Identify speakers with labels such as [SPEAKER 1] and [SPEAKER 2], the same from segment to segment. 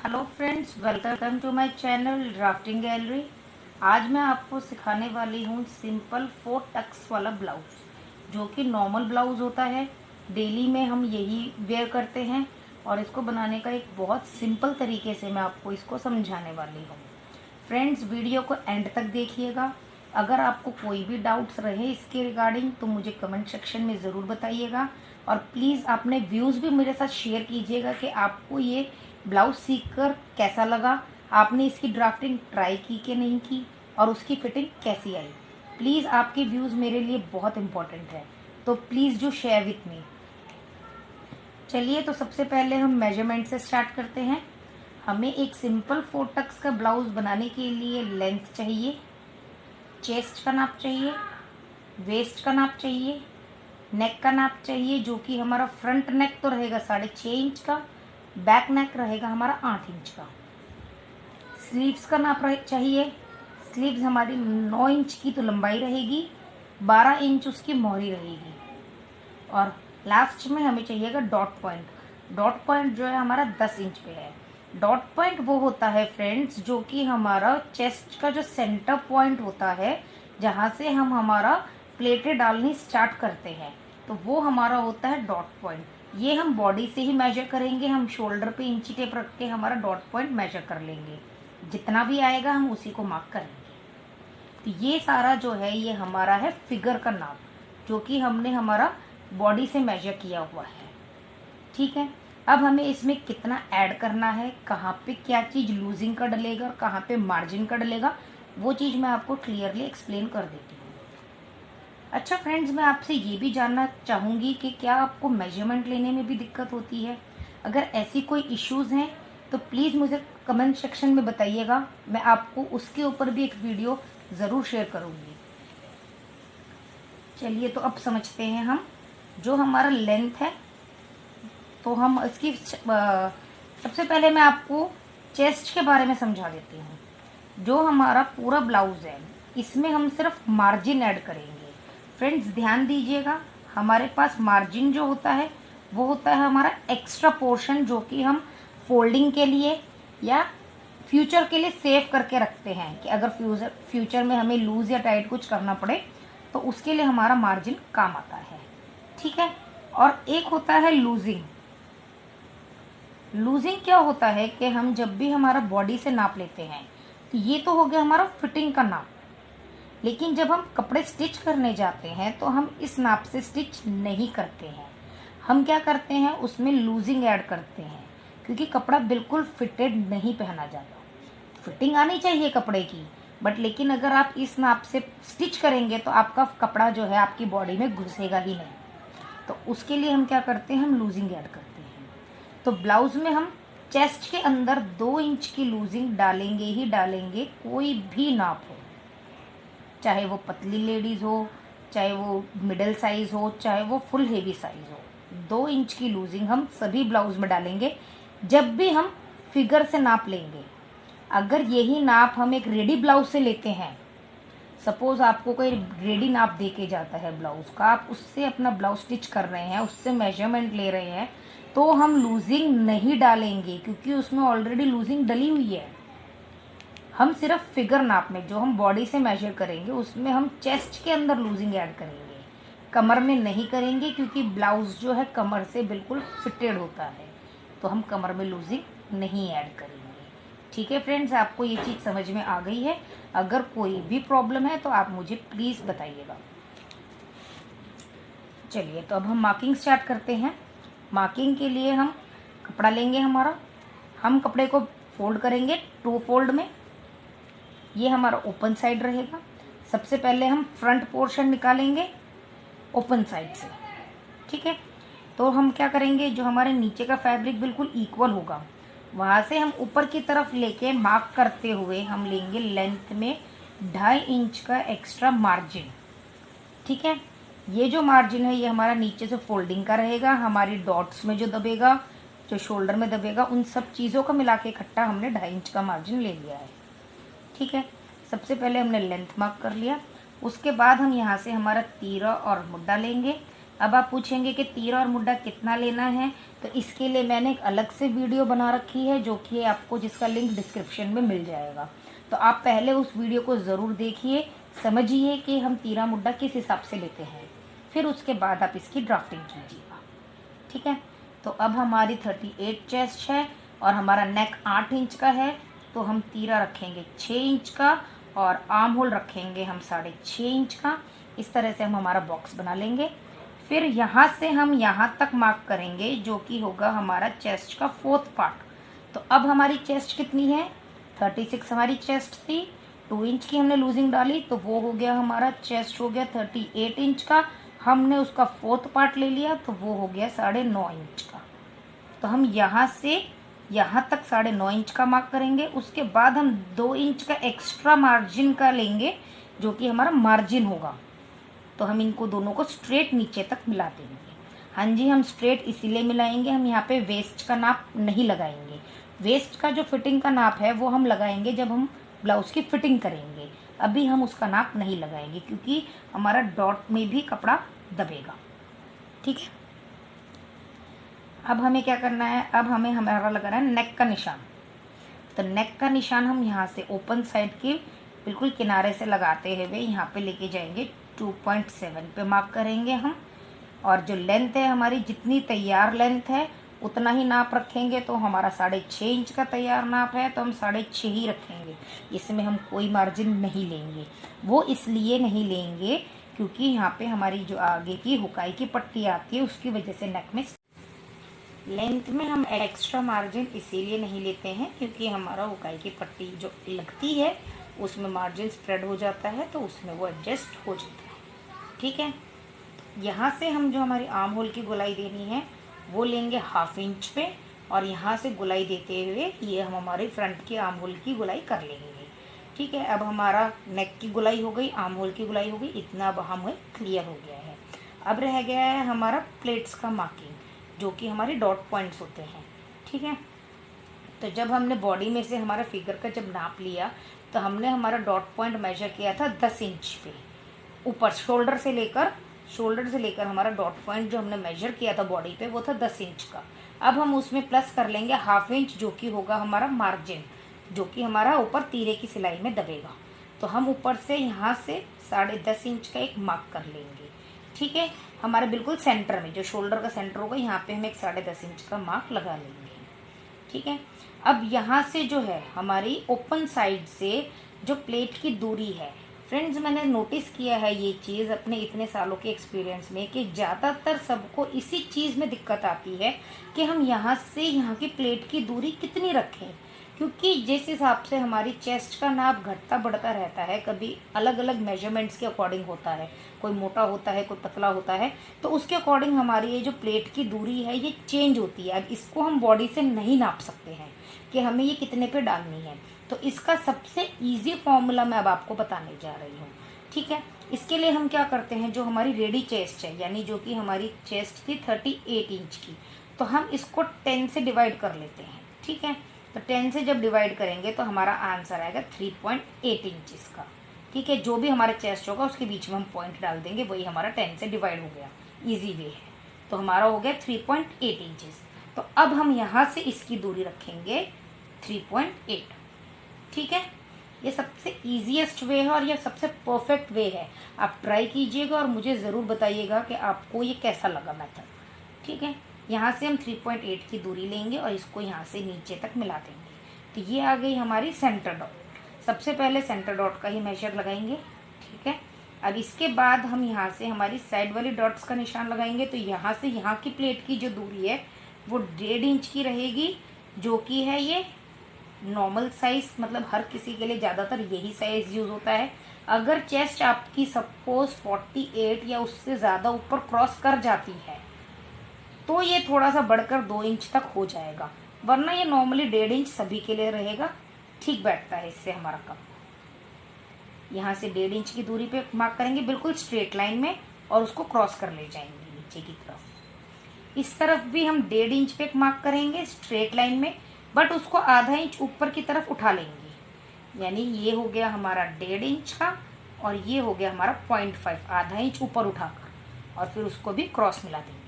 [SPEAKER 1] Hello friends, welcome to my channel drafting gallery. आज मैं आपको सिखाने वाली हूँ सिंपल 4 टक्स वाला ब्लाउज, जो कि नॉर्मल ब्लाउज होता है। डेली में हम यही वेयर करते हैं और इसको बनाने का एक बहुत सिंपल तरीके से मैं आपको इसको समझाने वाली हूँ। फ्रेंड्स, वीडियो को एंड तक देखिएगा। अगर आपको कोई भी डाउट्स रहे इसके रिगार्डिंग तो मुझे कमेंट सेक्शन में ज़रूर बताइएगा, और प्लीज़ अपने व्यूज़ भी मेरे साथ शेयर कीजिएगा कि आपको ये ब्लाउज सीखकर कैसा लगा, आपने इसकी ड्राफ्टिंग ट्राई की कि नहीं की, और उसकी फिटिंग कैसी आई। प्लीज़ आपके व्यूज़ मेरे लिए बहुत इंपॉर्टेंट है, तो please do share with me. चलिए, तो सबसे पहले हम मेजरमेंट से स्टार्ट करते हैं। हमें एक सिंपल 4 टक्स का ब्लाउज बनाने के लिए लेंथ चाहिए, चेस्ट का नाप चाहिए, वेस्ट का नाप चाहिए, नेक का नाप चाहिए, जो कि हमारा फ्रंट नेक तो रहेगा 6.5 इंच का, बैक नेक रहेगा हमारा 8 इंच का। स्लीव्स का नाप चाहिए। स्लीव्स हमारी 9 इंच की तो लंबाई रहेगी, 12 इंच उसकी मोहरी रहेगी। और लास्ट में हमें चाहिएगा डॉट पॉइंट। डॉट पॉइंट जो है हमारा 10 इंच पे है। डॉट पॉइंट वो होता है फ्रेंड्स, जो कि हमारा चेस्ट का जो सेंटर पॉइंट होता है, जहाँ से हम हमारा प्लेटें डालनी स्टार्ट करते हैं, तो वो हमारा होता है डॉट पॉइंट। ये हम बॉडी से ही मेजर करेंगे। हम शोल्डर पे इंची टेप रख के हमारा डॉट पॉइंट मेजर कर लेंगे। जितना भी आएगा हम उसी को मार्क करेंगे। तो ये सारा जो है ये हमारा है फिगर का नाप, जो कि हमने हमारा बॉडी से मेजर किया हुआ है। ठीक है, अब हमें इसमें कितना ऐड करना है, कहाँ पे क्या चीज़ लूजिंग का डलेगा और कहाँ पे मार्जिन का डलेगा, वो चीज़ मैं आपको क्लियरली एक्सप्लेन कर देती हूँ। अच्छा फ्रेंड्स, मैं आपसे ये भी जानना चाहूँगी कि क्या आपको मेजरमेंट लेने में भी दिक्कत होती है? अगर ऐसी कोई इश्यूज़ हैं तो प्लीज़ मुझे कमेंट सेक्शन में बताइएगा। मैं आपको उसके ऊपर भी एक वीडियो ज़रूर शेयर करूँगी। चलिए, तो अब समझते हैं हम जो हमारा लेंथ है। तो हम इसकी सबसे पहले मैं आपको चेस्ट के बारे में समझा देती हूँ। जो हमारा पूरा ब्लाउज है, इसमें हम सिर्फ मार्जिन ऐड करेंगे। फ्रेंड्स ध्यान दीजिएगा, हमारे पास मार्जिन जो होता है वो होता है हमारा एक्स्ट्रा पोर्शन, जो कि हम फोल्डिंग के लिए या फ्यूचर के लिए सेव करके रखते हैं कि अगर फ्यूचर में हमें लूज या टाइट कुछ करना पड़े तो उसके लिए हमारा मार्जिन काम आता है। ठीक है, और एक होता है लूजिंग। लूजिंग क्या होता है कि हम जब भी हमारा बॉडी से नाप लेते हैं, तो ये तो हो गया हमारा फिटिंग का नाप, लेकिन जब हम कपड़े स्टिच करने जाते हैं तो हम इस नाप से स्टिच नहीं करते हैं। हम क्या करते हैं, उसमें लूजिंग ऐड करते हैं, क्योंकि कपड़ा बिल्कुल फिटेड नहीं पहना जाता। फिटिंग आनी चाहिए कपड़े की, बट लेकिन अगर आप इस नाप से स्टिच करेंगे तो आपका कपड़ा जो है आपकी बॉडी में घुसेगा ही नहीं। तो उसके लिए हम क्या करते हैं, हम लूजिंग ऐड करते हैं। तो ब्लाउज में हम चेस्ट के अंदर 2 इंच की लूजिंग डालेंगे ही डालेंगे, कोई भी नाप हो, चाहे वो पतली लेडीज हो, चाहे वो मिडिल साइज हो, चाहे वो फुल हेवी साइज हो। 2 इंच की लूजिंग हम सभी ब्लाउज में डालेंगे जब भी हम फिगर से नाप लेंगे। अगर यही नाप हम एक रेडी ब्लाउज से लेते हैं, सपोज आपको कोई रेडी नाप दे के जाता है ब्लाउज का, आप उससे अपना ब्लाउज स्टिच कर रहे हैं, उससे मेजरमेंट ले रहे हैं, तो हम लूजिंग नहीं डालेंगे, क्योंकि उसमें ऑलरेडी लूजिंग डली हुई है। हम सिर्फ फिगर नाप में जो हम बॉडी से मेजर करेंगे उसमें हम चेस्ट के अंदर लूजिंग ऐड करेंगे, कमर में नहीं करेंगे, क्योंकि ब्लाउज जो है कमर से बिल्कुल फिटेड होता है, तो हम कमर में लूजिंग नहीं ऐड करेंगे। ठीक है फ्रेंड्स, आपको ये चीज़ समझ में आ गई है? अगर कोई भी प्रॉब्लम है तो आप मुझे प्लीज़ बताइएगा। चलिए, तो अब हम मार्किंग स्टार्ट करते हैं। मार्किंग के लिए हम कपड़ा लेंगे हमारा, हम कपड़े को फोल्ड करेंगे 2 फोल्ड में। ये हमारा ओपन साइड रहेगा। सबसे पहले हम फ्रंट पोर्शन निकालेंगे ओपन साइड से। ठीक है, तो हम क्या करेंगे, जो हमारे नीचे का फैब्रिक बिल्कुल इक्वल होगा, वहाँ से हम ऊपर की तरफ लेके मार्क करते हुए हम लेंगे लेंथ में 2.5 इंच का एक्स्ट्रा मार्जिन। ठीक है, ये जो मार्जिन है ये हमारा नीचे से फोल्डिंग का रहेगा, हमारी डॉट्स में जो दबेगा, जो शोल्डर में दबेगा, उन सब चीज़ों का मिला के इकट्ठा हमने 2.5 इंच का मार्जिन ले लिया है। ठीक है, सबसे पहले हमने लेंथ मार्क कर लिया। उसके बाद हम यहाँ से हमारा तीरा और मुड्डा लेंगे। अब आप पूछेंगे कि तीरा और मुड्ढा कितना लेना है, तो इसके लिए मैंने एक अलग से वीडियो बना रखी है जो कि आपको जिसका लिंक डिस्क्रिप्शन में मिल जाएगा। तो आप पहले उस वीडियो को ज़रूर देखिए, समझिए कि हम तीरा मुड्ढा किस हिसाब से लेते हैं, फिर उसके बाद आप इसकी ड्राफ्टिंग कीजिएगा। ठीक है, तो अब हमारी 38 चेस्ट है और हमारा नेक 8 इंच का है, तो हम तीरा रखेंगे 6 इंच का और आर्म होल रखेंगे हम 6.5 इंच का। इस तरह से हम हमारा बॉक्स बना लेंगे। फिर यहाँ से हम यहाँ तक मार्क करेंगे जो कि होगा हमारा चेस्ट का 4th पार्ट। तो अब हमारी चेस्ट कितनी है, 36 हमारी चेस्ट थी, 2 इंच की हमने लूजिंग डाली, तो वो हो गया हमारा चेस्ट हो गया 38 इंच का। हमने उसका 4th पार्ट ले लिया तो वो हो गया 9.5 इंच का। तो हम यहाँ से यहाँ तक 9.5 इंच का मार्क करेंगे। उसके बाद हम 2 इंच का एक्स्ट्रा मार्जिन का लेंगे जो कि हमारा मार्जिन होगा। तो हम इनको दोनों को स्ट्रेट नीचे तक मिला देंगे। हाँ जी, हम स्ट्रेट इसीलिए मिलाएंगे, हम यहाँ पे वेस्ट का नाप नहीं लगाएंगे। वेस्ट का जो फिटिंग का नाप है वो हम लगाएंगे जब हम ब्लाउज़ की फिटिंग करेंगे। अभी हम उसका नाप नहीं लगाएंगे क्योंकि हमारा डॉट में भी कपड़ा दबेगा। ठीक है, अब हमें क्या करना है, अब हमें हमारा लगाना है नेक का निशान। तो नेक का निशान हम यहाँ से ओपन साइड के बिल्कुल किनारे से लगाते हुए यहाँ पे लेके जाएंगे, 2.7 पे मार्क करेंगे हम। और जो लेंथ है हमारी, जितनी तैयार लेंथ है उतना ही नाप रखेंगे। तो हमारा 6.5 इंच का तैयार नाप है तो हम 6.5 ही रखेंगे। इसमें हम कोई मार्जिन नहीं लेंगे। वो इसलिए नहीं लेंगे क्योंकि यहाँ पे हमारी जो आगे की हुकाई की पट्टी आती है उसकी वजह से नेक में लेंथ में हम एक्स्ट्रा मार्जिन इसीलिए नहीं लेते हैं क्योंकि हमारा हुकाई की पट्टी जो लगती है उसमें मार्जिन स्प्रेड हो जाता है, तो उसमें वो एडजस्ट हो जाता है। ठीक है, यहाँ से हम जो हमारी आर्म होल की गोलाई देनी है वो लेंगे 1/2 इंच पे, और यहाँ से गोलाई देते हुए ये हम हमारे फ्रंट की आर्म होल की गोलाई कर लेंगे। ठीक है, अब हमारा नेक की गोलाई हो गई, आर्म होल की गोलाई हो गई, इतना अब हमें क्लियर हो गया है। अब रह गया है हमारा प्लेट्स का मार्किंग जो कि हमारे डॉट पॉइंट्स होते हैं। ठीक है, तो जब हमने बॉडी में से हमारा फिगर का जब नाप लिया तो हमने हमारा डॉट पॉइंट मेजर किया था 10 इंच पे ऊपर, शोल्डर से लेकर हमारा डॉट पॉइंट जो हमने मेजर किया था बॉडी पे वो था 10 इंच का। अब हम उसमें प्लस कर लेंगे 1/2 इंच जो कि होगा हमारा मार्जिन, जो कि हमारा ऊपर तीरे की सिलाई में दबेगा। तो हम ऊपर से यहाँ से 10.5 इंच का एक मार्क कर लेंगे। ठीक है, हमारे बिल्कुल सेंटर में जो शोल्डर का सेंटर होगा यहाँ पे हम एक 10.5 इंच का मार्क लगा लेंगे। ठीक है, अब यहाँ से जो है हमारी ओपन साइड से जो प्लेट की दूरी है, फ्रेंड्स मैंने नोटिस किया है ये चीज़ अपने इतने सालों के एक्सपीरियंस में कि ज़्यादातर सबको इसी चीज़ में दिक्कत आती है कि हम यहाँ से यहाँ की प्लेट की दूरी कितनी रखें, क्योंकि जिस हिसाब से हमारी चेस्ट का नाप घटता बढ़ता रहता है, कभी अलग अलग मेजरमेंट्स के अकॉर्डिंग होता है, कोई मोटा होता है कोई पतला होता है, तो उसके अकॉर्डिंग हमारी ये जो प्लेट की दूरी है ये चेंज होती है। अब इसको हम बॉडी से नहीं नाप सकते हैं कि हमें ये कितने पे डालनी है, तो इसका सबसे ईजी फॉर्मूला मैं अब आपको बताने जा रही हूँ। ठीक है, इसके लिए हम क्या करते हैं, जो हमारी रेडी चेस्ट है यानी जो कि हमारी चेस्ट थी 38 इंच की, तो हम इसको 10 से डिवाइड कर लेते हैं। ठीक है, तो 10 से जब डिवाइड करेंगे तो हमारा आंसर आएगा 3.8 इंचज़ का। ठीक है, जो भी हमारा चेस्ट होगा उसके बीच में हम पॉइंट डाल देंगे, वही हमारा 10 से डिवाइड हो गया, इजी वे है। तो हमारा हो गया 3.8 इंचज़। तो अब हम यहाँ से इसकी दूरी रखेंगे 3.8। ठीक है, ये सबसे ईजीएस्ट वे है और ये सबसे परफेक्ट वे है। आप ट्राई कीजिएगा और मुझे ज़रूर बताइएगा कि आपको ये कैसा लगा मेथड। ठीक है, यहाँ से हम 3.8 की दूरी लेंगे और इसको यहाँ से नीचे तक मिला देंगे। तो ये आ गई हमारी सेंटर डॉट। सबसे पहले सेंटर डॉट का ही मेजर लगाएंगे। ठीक है, अब इसके बाद हम यहाँ से हमारी साइड वाली डॉट्स का निशान लगाएंगे। तो यहाँ से यहाँ की प्लेट की जो दूरी है वो 1.5 इंच की रहेगी, जो कि है ये नॉर्मल साइज, मतलब हर किसी के लिए ज़्यादातर यही साइज यूज़ होता है। अगर चेस्ट आपकी सपोज 48 या उससे ज़्यादा ऊपर क्रॉस कर जाती है तो ये थोड़ा सा बढ़कर 2 इंच तक हो जाएगा, वरना ये नॉर्मली 1.5 इंच सभी के लिए रहेगा। ठीक बैठता है इससे हमारा कप। यहाँ से 1.5 इंच की दूरी पे मार्क करेंगे बिल्कुल स्ट्रेट लाइन में और उसको क्रॉस कर ले जाएंगे नीचे की तरफ। इस तरफ भी हम 1.5 इंच पे मार्क करेंगे स्ट्रेट लाइन में, बट उसको आधा इंच ऊपर की तरफ उठा लेंगे। यानी ये हो गया हमारा 1.5 इंच का और ये हो गया हमारा 0.5, आधा इंच ऊपर उठाकर। और फिर उसको भी क्रॉस मिला देंगे।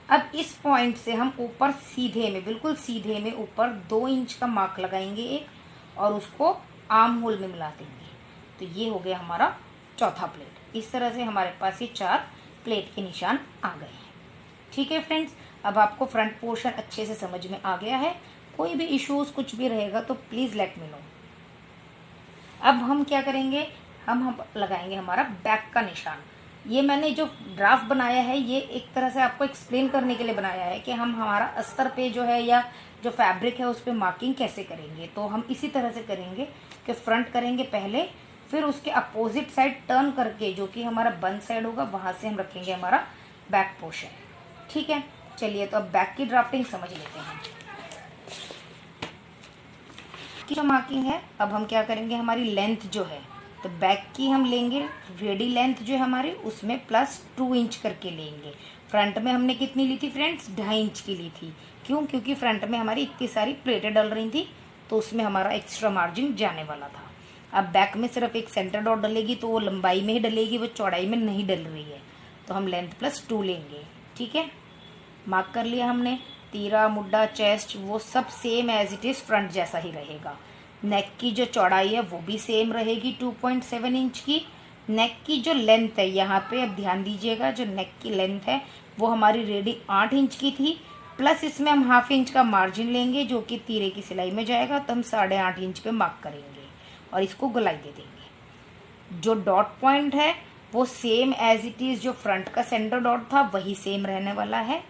[SPEAKER 1] अब इस पॉइंट से हम ऊपर सीधे में, बिल्कुल सीधे में ऊपर 2 इंच का मार्क लगाएंगे एक, और उसको आर्म होल में मिला देंगे। तो ये हो गया हमारा चौथा प्लेट। इस तरह से हमारे पास ये 4 प्लेट के निशान आ गए हैं। ठीक है फ्रेंड्स, अब आपको फ्रंट पोर्शन अच्छे से समझ में आ गया है। कोई भी इश्यूज कुछ भी रहेगा तो प्लीज़ लेट मी नो। अब हम क्या करेंगे, हम लगाएंगे हमारा बैक का निशान। ये मैंने जो ड्राफ्ट बनाया है ये एक तरह से आपको एक्सप्लेन करने के लिए बनाया है कि हम हमारा अस्तर पे जो है या जो फैब्रिक है उस पर मार्किंग कैसे करेंगे। तो हम इसी तरह से करेंगे कि फ्रंट करेंगे पहले, फिर उसके अपोजिट साइड टर्न करके, जो कि हमारा बंद साइड होगा, वहां से हम रखेंगे हमारा बैक पोर्शन। ठीक है, चलिए तो अब बैक की ड्राफ्टिंग समझ लेते हैं। की जो मार्किंग है, अब हम क्या करेंगे, हमारी लेंथ जो है तो बैक की हम लेंगे, रेडी लेंथ जो है हमारी उसमें +2 इंच करके लेंगे। फ्रंट में हमने कितनी ली थी फ्रेंड्स, 2.5 इंच की ली थी। क्यों? क्योंकि फ्रंट में हमारी इतनी सारी प्लेटें डल रही थी तो उसमें हमारा एक्स्ट्रा मार्जिन जाने वाला था। अब बैक में सिर्फ एक सेंटर डॉट डलेगी तो वो लंबाई में ही डलेगी, वो चौड़ाई में नहीं डल रही है, तो हम लेंथ +2 लेंगे। ठीक है, मार्क कर लिया हमने। तीरा, मुड्डा, चेस्ट वो सब same as it is front जैसा ही रहेगा। नेक की जो चौड़ाई है वो भी सेम रहेगी 2.7 इंच की। नेक की जो लेंथ है, यहाँ पे अब ध्यान दीजिएगा, जो नेक की लेंथ है वो हमारी रेडी 8 इंच की थी, प्लस इसमें हम 1/2 इंच का मार्जिन लेंगे जो कि तीरे की सिलाई में जाएगा, तो हम 8.5 इंच पे मार्क करेंगे और इसको गोलाई दे देंगे। जो डॉट पॉइंट है वो सेम एज इट इज जो फ्रंट का सेंटर डॉट था वही सेम रहने वाला है।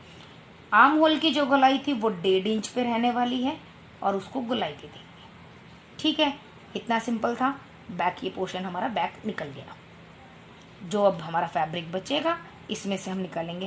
[SPEAKER 1] आर्म होल की जो गोलाई थी वो 1.5 इंच पे रहने वाली है और उसको गोलाई दे देंगे। ठीक है, इतना सिंपल था। बैक ये पोर्शन हमारा बैक निकल गया। जो अब हमारा फैब्रिक बचेगा इसमें से हम निकालेंगे